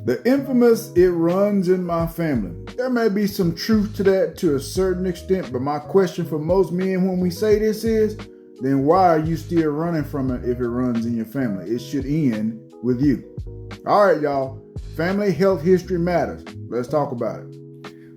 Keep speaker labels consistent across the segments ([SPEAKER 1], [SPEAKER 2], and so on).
[SPEAKER 1] The infamous "it runs in my family." There may be some truth to that to a certain extent, but my question for most men when we say this is, then why are you still running from it if it runs in your family? It should end with you. All right, y'all. Family health history matters. Let's talk about it.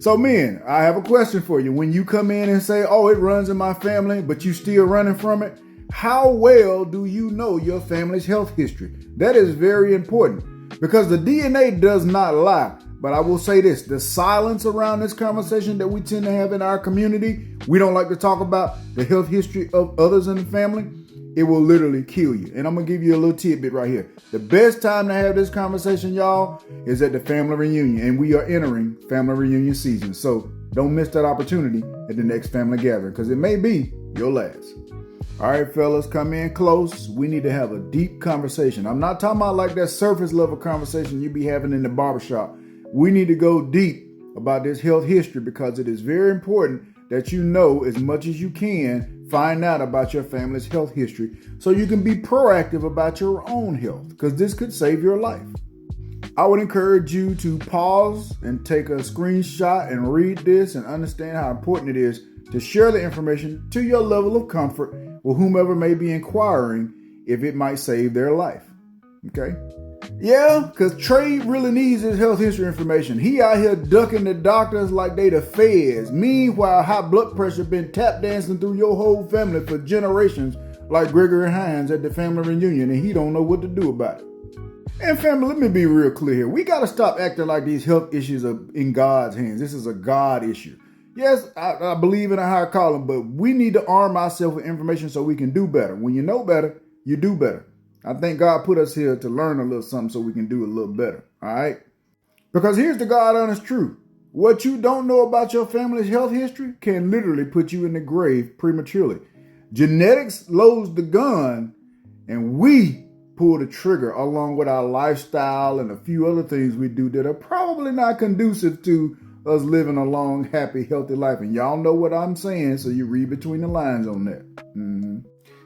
[SPEAKER 1] So men, I have a question for you. When you come in and say, oh, it runs in my family, but you still running from it, how well do you know your family's health history? That is very important because the DNA does not lie. But I will say this, the silence around this conversation that we tend to have in our community, we don't like to talk about the health history of others in the family. It will literally kill you. And I'm going to give you a little tidbit right here. The best time to have this conversation, y'all, is at the family reunion. And we are entering family reunion season. So don't miss that opportunity at the next family gathering because it may be your last. All right, fellas, come in close. We need to have a deep conversation. I'm not talking about like that surface level conversation you be having in the barbershop. We need to go deep about this health history because it is very important that you know as much as you can, find out about your family's health history so you can be proactive about your own health because this could save your life. I would encourage you to pause and take a screenshot and read this and understand how important it is to share the information to your level of comfort with whomever may be inquiring if it might save their life. Okay? Yeah, because Trey really needs his health history information. He out here ducking the doctors like they the feds. Meanwhile, high blood pressure been tap dancing through your whole family for generations like Gregory Hines at the family reunion, and he don't know what to do about it. And family, let me be real clear here. We got to stop acting like these health issues are in God's hands. This is a God issue. Yes, I believe in a higher calling, but we need to arm ourselves with information so we can do better. When you know better, you do better. I think God put us here to learn a little something so we can do a little better, all right? Because here's the God honest truth. What you don't know about your family's health history can literally put you in the grave prematurely. Genetics loads the gun, and we pull the trigger along with our lifestyle and a few other things we do that are probably not conducive to us living a long, happy, healthy life. And y'all know what I'm saying, so you read between the lines on that. Mm-hmm.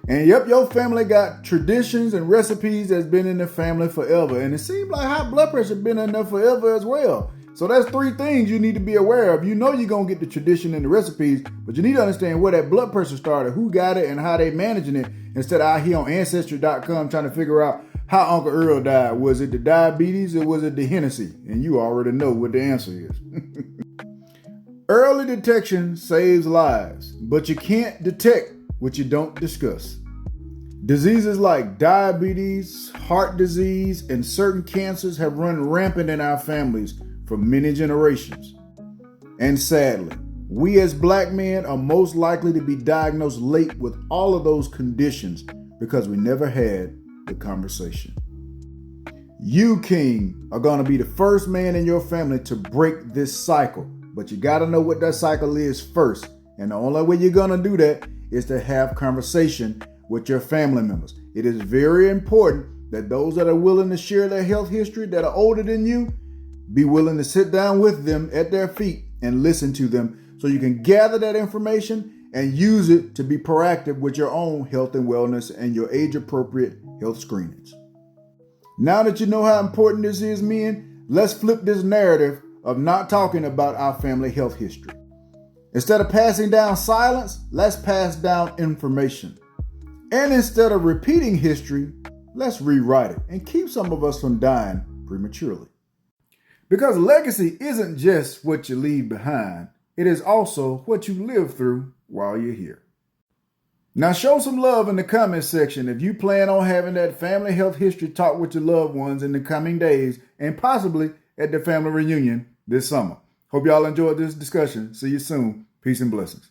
[SPEAKER 1] And yep, your family got traditions and recipes that's been in the family forever. And it seems like high blood pressure been in there forever as well. So that's three things you need to be aware of. You know you're going to get the tradition and the recipes, but you need to understand where that blood pressure started, who got it, and how they managing it. Instead of out here on Ancestry.com trying to figure out how Uncle Earl died. Was it the diabetes or was it the Hennessy? And you already know what the answer is. Early detection saves lives, but you can't detect what you don't discuss. Diseases like diabetes, heart disease, and certain cancers have run rampant in our families for many generations. And sadly, we as black men are most likely to be diagnosed late with all of those conditions because we never had the conversation. You, King, are going to be the first man in your family to break this cycle, but you got to know what that cycle is first. And the only way you're going to do that is to have conversation with your family members. It is very important that those that are willing to share their health history that are older than you, be willing to sit down with them at their feet and listen to them so you can gather that information and use it to be proactive with your own health and wellness and your age-appropriate health screenings. Now that you know how important this is, men, let's flip this narrative of not talking about our family health history. Instead of passing down silence, let's pass down information. And instead of repeating history, let's rewrite it and keep some of us from dying prematurely. Because legacy isn't just what you leave behind, it is also what you live through while you're here. Now show some love in the comment section if you plan on having that family health history talk with your loved ones in the coming days and possibly at the family reunion this summer. Hope y'all enjoyed this discussion. See you soon. Peace and blessings.